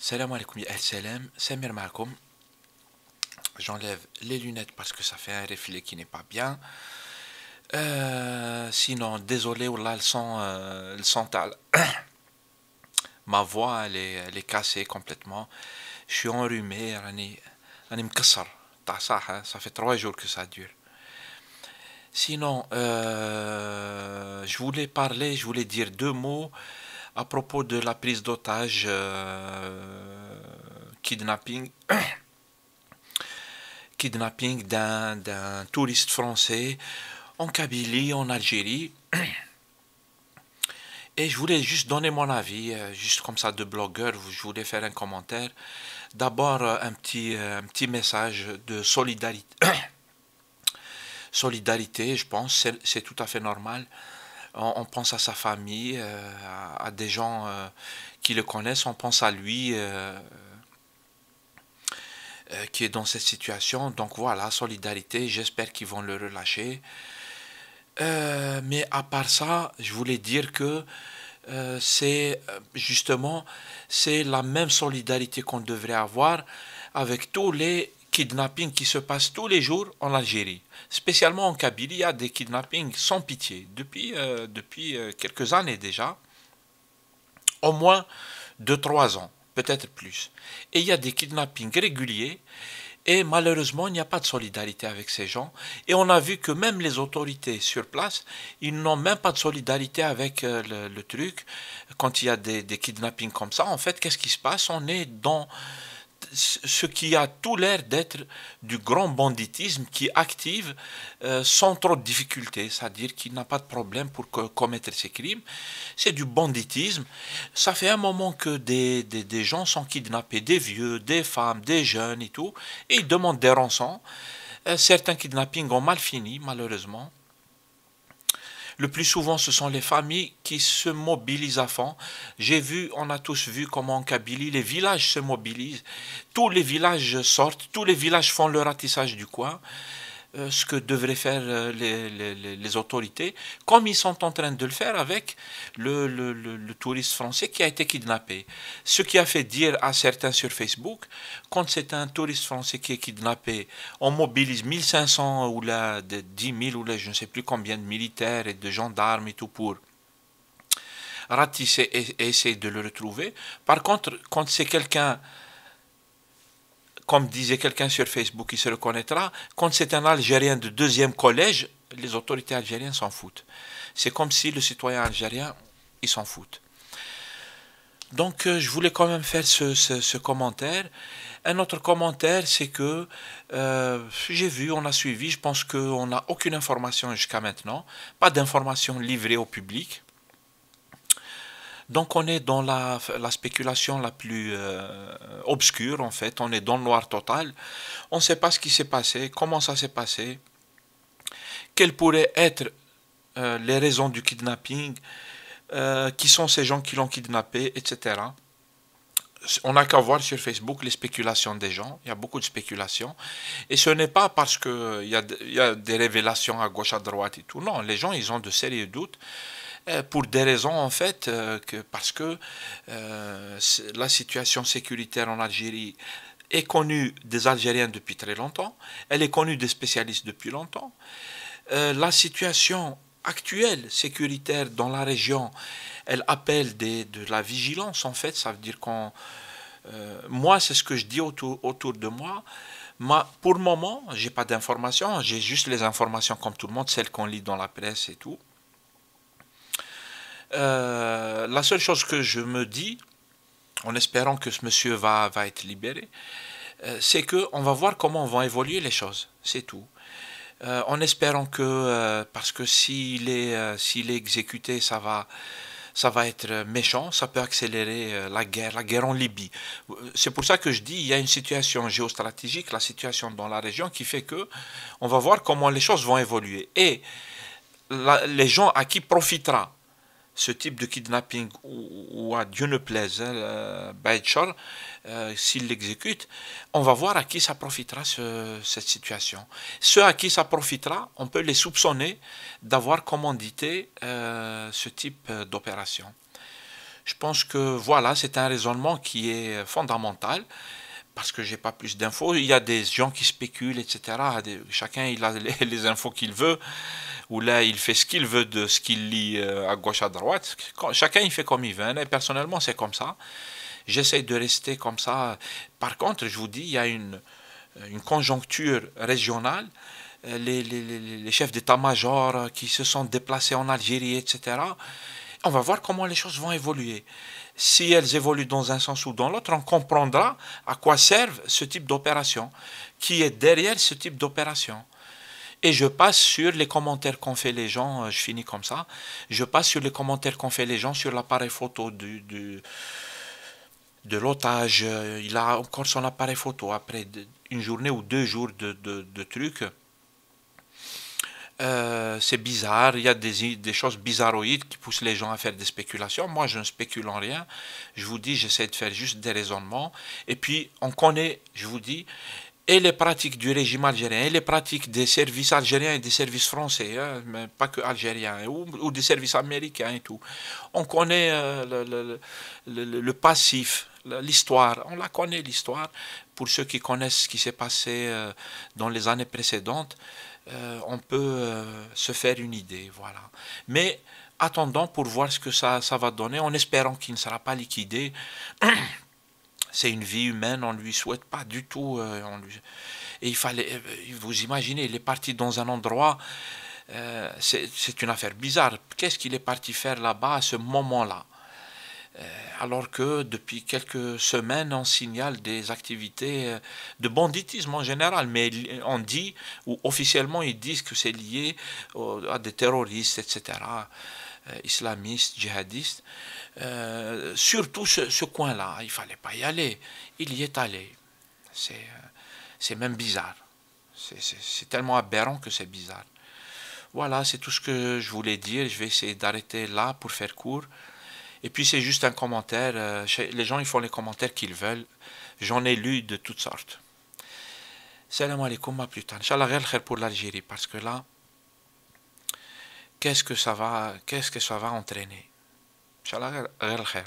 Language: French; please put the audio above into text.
Salam alaikum ya salam, Samir Malcolm. J'enlève les lunettes parce que ça fait un reflet qui n'est pas bien. Sinon, désolé, wallah, le son ma voix elle est cassée complètement. Je suis enrhumé, راني مكسر تاع صح, ça fait 3 jours que ça dure. Sinon, je voulais dire 2 mots à propos de la prise d'otage, kidnapping d'un touriste français en Kabylie, en Algérie. Et je voulais juste donner mon avis, juste comme ça de blogueur, je voulais faire un commentaire. D'abord, un petit message de solidarité. Solidarité, je pense, c'est tout à fait normal. On pense à sa famille, à des gens qui le connaissent, on pense à lui qui est dans cette situation. Donc voilà, solidarité, j'espère qu'ils vont le relâcher. Mais à part ça, je voulais dire que c'est justement c'est la même solidarité qu'on devrait avoir avec tous les kidnappings qui se passent tous les jours en Algérie. Spécialement en Kabylie, il y a des kidnappings sans pitié depuis quelques années déjà, au moins 2 3 ans, peut-être plus. Et il y a des kidnappings réguliers. Et malheureusement, il n'y a pas de solidarité avec ces gens. Et on a vu que même les autorités sur place, ils n'ont même pas de solidarité avec le truc. Quand il y a des kidnappings comme ça, en fait, qu'est-ce qui se passe? On est dans ce qui a tout l'air d'être du grand banditisme qui active sans trop de difficultés, c'est-à-dire qu'il n'a pas de problème pour commettre ces crimes. C'est du banditisme. Ça fait un moment que des gens sont kidnappés, des vieux, des femmes, des jeunes et tout, et ils demandent des rançons. Certains kidnappings ont mal fini, malheureusement. Le plus souvent, ce sont les familles qui se mobilisent à fond. On a tous vu comment en Kabylie, les villages se mobilisent. Tous les villages sortent, tous les villages font le ratissage du coin, ce que devraient faire les autorités, comme ils sont en train de le faire avec le touriste français qui a été kidnappé. Ce qui a fait dire à certains sur Facebook, quand c'est un touriste français qui est kidnappé, on mobilise 1500 ou là, 10 000 ou là, je ne sais plus combien de militaires et de gendarmes et tout pour ratisser et essayer de le retrouver. Par contre, quand c'est quelqu'un, comme disait quelqu'un sur Facebook, qui se reconnaîtra, quand c'est un Algérien de deuxième collège, les autorités algériennes s'en foutent. C'est comme si le citoyen algérien, il s'en fout. Donc je voulais quand même faire ce commentaire. Un autre commentaire, c'est que j'ai vu, on a suivi, je pense qu'on n'a aucune information jusqu'à maintenant, pas d'information livrée au public. Donc on est dans la spéculation la plus obscure en fait, on est dans le noir total, on ne sait pas ce qui s'est passé, comment ça s'est passé, quelles pourraient être les raisons du kidnapping, qui sont ces gens qui l'ont kidnappé, etc. On n'a qu'à voir sur Facebook les spéculations des gens, il y a beaucoup de spéculations, et ce n'est pas parce qu'il y a des révélations à gauche, à droite et tout, non, les gens ils ont de sérieux doutes, pour des raisons en fait, parce que la situation sécuritaire en Algérie est connue des Algériens depuis très longtemps, elle est connue des spécialistes depuis longtemps. La situation actuelle sécuritaire dans la région, elle appelle de la vigilance en fait, ça veut dire qu'on... moi, c'est ce que je dis autour de moi. Pour le moment, j'ai pas d'informations, j'ai juste les informations comme tout le monde, celles qu'on lit dans la presse et tout. La seule chose que je me dis, en espérant que ce monsieur va être libéré, c'est que on va voir comment vont évoluer les choses, c'est tout. En espérant que, parce que s'il est exécuté, ça va être méchant, ça peut accélérer la guerre en Libye. C'est pour ça que je dis, il y a une situation géostratégique, la situation dans la région, qui fait que on va voir comment les choses vont évoluer. Et les gens à qui profitera ce type de kidnapping ou à Dieu ne plaise, Baïtchor, s'il l'exécute, on va voir à qui ça profitera cette situation. Ceux à qui ça profitera, on peut les soupçonner d'avoir commandité ce type d'opération. Je pense que voilà, c'est un raisonnement qui est fondamental parce que j'ai pas plus d'infos. Il y a des gens qui spéculent, etc. Chacun il a les infos qu'il veut, ou là il fait ce qu'il veut de ce qu'il lit à gauche à droite. Chacun il fait comme il veut. Et personnellement c'est comme ça. J'essaie de rester comme ça. Par contre, je vous dis, il y a une conjoncture régionale. Les chefs d'état-major qui se sont déplacés en Algérie, etc. On va voir comment les choses vont évoluer. Si elles évoluent dans un sens ou dans l'autre, on comprendra à quoi servent ce type d'opération, qui est derrière ce type d'opération. Et je passe sur les commentaires qu'ont fait les gens, je finis comme ça, je passe sur les commentaires qu'ont fait les gens sur l'appareil photo de l'otage. Il a encore son appareil photo après une journée ou 2 jours de trucs. C'est bizarre, il y a des choses bizarroïdes qui poussent les gens à faire des spéculations. Moi, je ne spécule en rien. Je vous dis, j'essaie de faire juste des raisonnements. Et puis, on connaît, je vous dis, et les pratiques du régime algérien, et les pratiques des services algériens et des services français, hein, mais pas que algériens, ou des services américains et tout. On connaît le passif, l'histoire, on la connaît l'histoire. Pour ceux qui connaissent ce qui s'est passé dans les années précédentes, on peut se faire une idée, voilà. Mais attendons pour voir ce que ça va donner, en espérant qu'il ne sera pas liquidé. C'est une vie humaine, on ne lui souhaite pas du tout. Et il fallait, vous imaginez, il est parti dans un endroit, c'est une affaire bizarre. Qu'est-ce qu'il est parti faire là-bas à ce moment-là? Alors que depuis quelques semaines, on signale des activités de banditisme en général, mais on dit, ou officiellement ils disent que c'est lié à des terroristes, etc., islamistes, djihadistes. Surtout ce coin-là, il fallait pas y aller. Il y est allé. C'est même bizarre. C'est tellement aberrant que c'est bizarre. Voilà, c'est tout ce que je voulais dire. Je vais essayer d'arrêter là pour faire court. Et puis c'est juste un commentaire. Les gens ils font les commentaires qu'ils veulent. J'en ai lu de toutes sortes. Salam alaikum, à plus tard. Inch'Allah, ghayr khair pour l'Algérie. Parce que là, qu'est-ce que ça va entraîner? Inch'Allah, ghayr khair.